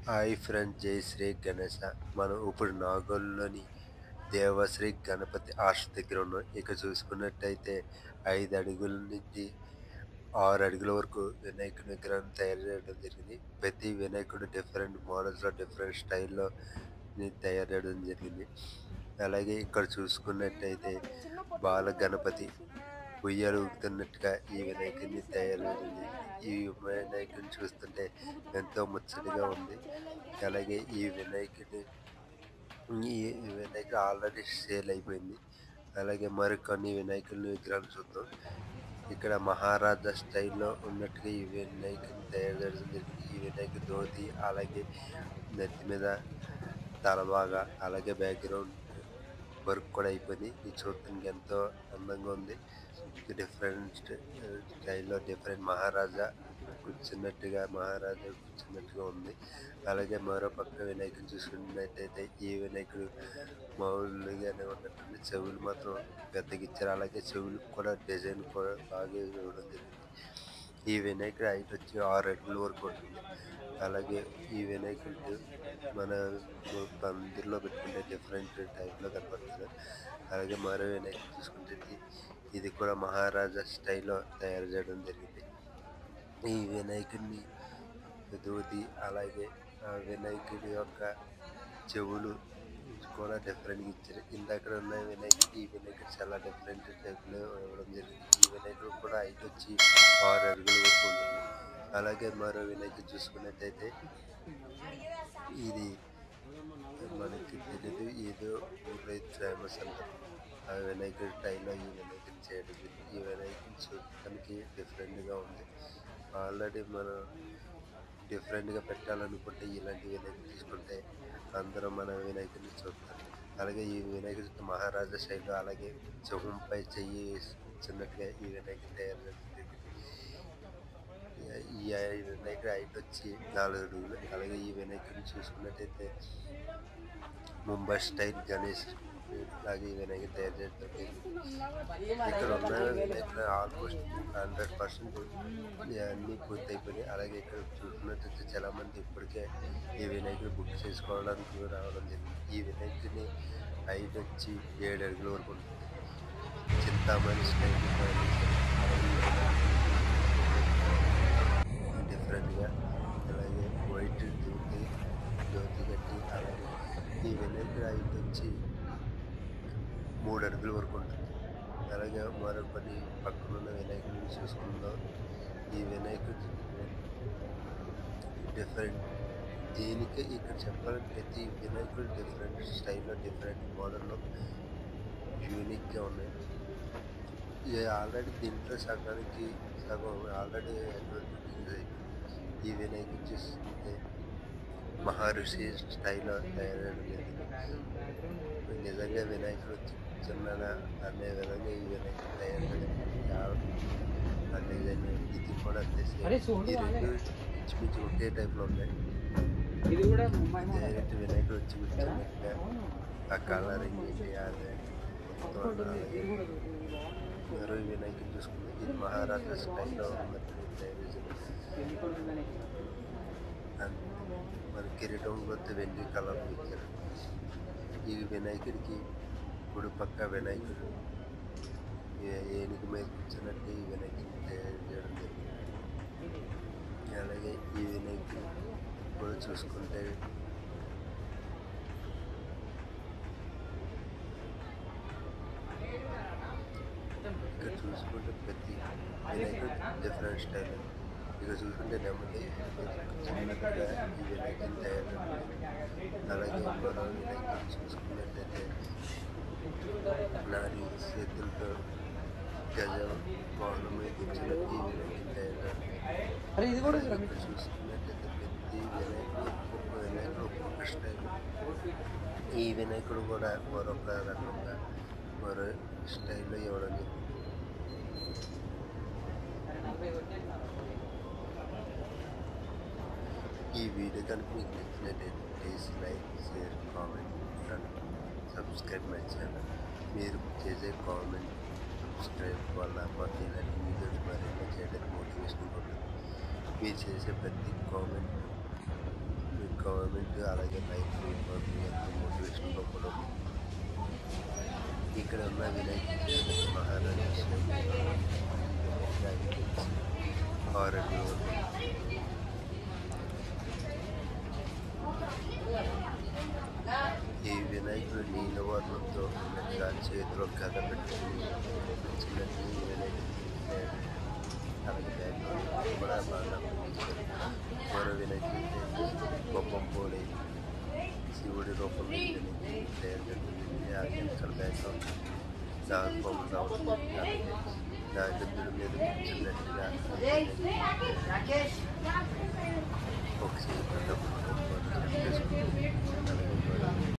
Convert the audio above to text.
Hi friends, జై శ్రీ గణేశ. మనం ఇప్పుడు నాగోల్లోని దేవశ్రీ గణపతి ఆర్చ్ దగ్గర ఉన్నాం. ఇక్కడ చూసుకున్నట్టయితే 5 అడుగుల నుంచి 6 అడుగుల వరకు వినాయకుడి విగ్రహం తయారు చేయడం జరిగింది. ప్రతి వినాయకుడు డిఫరెంట్ మోడల్స్లో డిఫరెంట్ స్టైల్లో తయారు చేయడం జరిగింది. అలాగే ఇక్కడ చూసుకున్నట్టయితే బాల గణపతి ఉయ్యాలు ఊగుతున్నట్టుగా ఈ వినాయకుడిని తయారు చేయడం జరిగింది. ఈ వినాయకుడిని చూస్తుంటే ఎంతో ముచ్చటగా ఉంది. అలాగే ఈ వినాయకుడు ఆల్రెడీ సేల్ అయిపోయింది. అలాగే మరికొన్ని వినాయకుని విగ్రహాలు చూద్దాం. ఇక్కడ మహారాజా స్టైల్లో ఉన్నట్టుగా ఈ వినాయకుడిని తయారు చేయడం జరిగింది. ఈ వినాయకుడి ధోతి, అలాగే నెత్తి మీద తలబాగా, అలాగే బ్యాక్గ్రౌండ్ వర్క్ కూడా అయిపోయింది. ఇది చూడటానికి ఎంతో అందంగా ఉంది. డిఫరెంట్ స్టైల్లో డిఫరెంట్ మహారాజా కూర్చున్నట్టుగా ఉంది. అలాగే మరో పక్క వినాయకుడు చూసుకున్నట్టయితే ఈ వినాయకుడు మామూలుగానే ఉన్నట్టుంది. చెవులు మాత్రం పెద్దగా ఇచ్చారు. అలాగే చెవులు కూడా డిజైన్ కూడా బాగా ఇవ్వడం జరిగింది. ఈ వినాయకుడు హైట్ వచ్చి 6 అడుగుల వరకు ఉంటుంది. అలాగే ఈ వినాయకుడు మన పందిరిలో పెట్టుకుంటే డిఫరెంట్ టైప్లో కనపడుతుంది. అలాగే మరో వినాయకుడు చూసుకుంటే ఇది కూడా మహారాజా స్టైల్లో తయారు చేయడం జరిగింది. ఈ వినాయకుడిని దూది, అలాగే వినాయకుడి యొక్క చెవులు కూడా డిఫరెంట్గా ఇచ్చారు. ఇందాక ఉన్న ఈ వినాయకుడు చాలా డిఫరెంట్ టైప్లో ఇవ్వడం జరిగింది. ఈ వినాయకుడు కూడా హైట్ వచ్చి 6 అడుగుల వరకు ఉంటుంది. అలాగే మరో వినాయకుడు చూసుకున్నట్టయితే ఇది మనకి తెలియదు, ఏదో ఊళ్ళో ఫేమస్ అంటారు. ఆ వినాయకుడి టైంలో ఈ వినాయకుడిని చేయడం జరిగింది. ఈ వినాయకుడిని చూడటానికి డిఫరెంట్గా ఉంది. ఆల్రెడీ మనం డిఫరెంట్గా పెట్టాలనుకుంటే ఇలాంటి వినాయకుడు తీసుకుంటే అందరూ మన వినాయకుడిని చూస్తారు. అలాగే ఈ వినాయకుడి మహారాజా శైలిలో, అలాగే చెంపై చెయ్యి చిన్నట్టుగా ఈ వినాయకుడిని తయారు చేయడం జరిగింది. ఈ వినాయకుడి హైట్ వచ్చి 4 అడుగులు. అలాగే ఈ వినాయకుడిని చూసుకున్నట్టయితే ముంబై స్టైల్ గణేష్ లాగా ఈ వినాయకుడు తయారు చేయడం జరిగింది. ఇక్కడ ఉన్న వినాయకుడు ఆల్మోస్ట్ 100% అన్నీ పూర్తయిపోయినాయి. అలాగే ఇక్కడ చూసుకున్నట్టయితే చాలా మంది ఇప్పటికే ఈ వినాయకుడు బుక్ చేసుకోవడానికి రావడం జరిగింది. ఈ వినాయకుడిని హైట్ వచ్చి 7 అడుగుల వరకు ఉంటుంది. చింతామణి స్టైల్ డిఫరెంట్గా, అలాగే వైట్ ధోతి కట్టి, అలాగే ఈ వినాయకుడు హైట్ వచ్చి 3 అడుగుల వరకు ఉంటుంది. అలాగే మరొకటి పక్కనున్న వినాయకుడిని చూసుకుందాం. ఈ వినాయకుడు డిఫరెంట్, దీనికి ఇక్కడ చెప్పాలంటే ప్రతి వినాయకుడు డిఫరెంట్ స్టైల్లో డిఫరెంట్ మోడల్లో యూనిక్గా ఉన్నాయి. ఆల్రెడీ దీంట్లో సగం ఆల్రెడీ అడ్వర్టైజింగ్ అయిపోయింది. ఈ వినాయకుడు చూస్తుంటే మహర్షి స్టైల్లో తయారయ్యడం జరిగింది. నిజంగా వినాయకుడు చిన్నదా అనే విధంగా ఈ వినాయకుడు తయారు చేయడం డిజైన్ ఇది కూడా ఈ రెండు ఇంచుమించు ఒకే టైప్లో ఉన్నాయి. డైరెక్ట్ వినాయకుడు వచ్చి కూర్చున్నట్టుగా ఆ కలరింగ్ ఏంటి అదే మరో వినాయకుడు చూసుకుంటే ఇది మహారాష్ట్ర స్టైల్లో ఉన్నట్టు తయారు చేశారు. మన కిరీటం కొత్త వెండి కలర్ ఇచ్చారు. ఈ వినాయకుడికి ఇప్పుడు పక్క వినాయకుడు ఏనుగు మీద కూర్చున్నట్టు ఈ వినాయకుడిని తయారు చేయడం జరిగింది. అలాగే ఈ వినాయకుడు కూడా చూసుకుంటే ఇక్కడ చూసుకుంటే ప్రతి వినాయకుడు డిఫరెంట్ స్టైల్. ఇక్కడ చూసుకుంటే నెమ్మది చిన్నట్టుగా ఈ వినాయకుడిని తయారు చేయడం. అలాగే మరో వినాయకుడు చూసుకున్నట్టయితే నాలుగు చేతులతో గజ వాహనం మీద కూర్చున్నట్టు ఈ వినాయకుడిని తయారు చేయడం. ఇక్కడ చూసుకున్నట్టయితే ప్రతి వినాయకుడు ఒక్కొక్క స్టైల్. ఈ వినాయకుడు కూడా మరొక రకంగా మరో స్టైల్లో ఇవ్వడం జరిగింది. ఈ వీడియో కనుక మీకు నచ్చినట్లయితే please like, share, comment and subscribe my channel. మీరు చేసే కామెంట్, సబ్స్క్రైబ్ వల్ల మాకు ఇలాంటి వీడియోస్ మరింత చేయడానికి మోటివేషన్ ఉంటుంది. మీరు చేసే ప్రతి కామెంట్ గవర్నమెంట్ అలాగే రైతులు వాళ్ళు ఎంతో మోటివేషన్‌తో కూడా ఉంది. ఇక్కడ ఉన్న వినాయకుడి మహారాజా స్టైల్‌లో నాకు తెలిసి 6 అడుగులు ఉంటుంది. ఈ వినాయకుడు నీలవర్ణంతో ఉన్నట్టుగా చేతిలో కథ పెట్టుకుని చిన్నట్టు ఈ వినాయకుడిని అలాగే బ్యాక్గ్రౌండ్ కూడా బాగా పండించారు. మరో వినాయకుడి బొమ్మం పోలే శివుడి రూపంలో ఈ వినాయకుడిని తయారు జరుగుతుంది. ఆ వెనకాల బ్యాక్గ్రౌండ్ నాగబొమ్మగా ఉంటుంది. అలాగే నాగెద్దుల మీద కూర్చున్నట్టుగా ఒక చేతిలో డబ్బులు అలాగే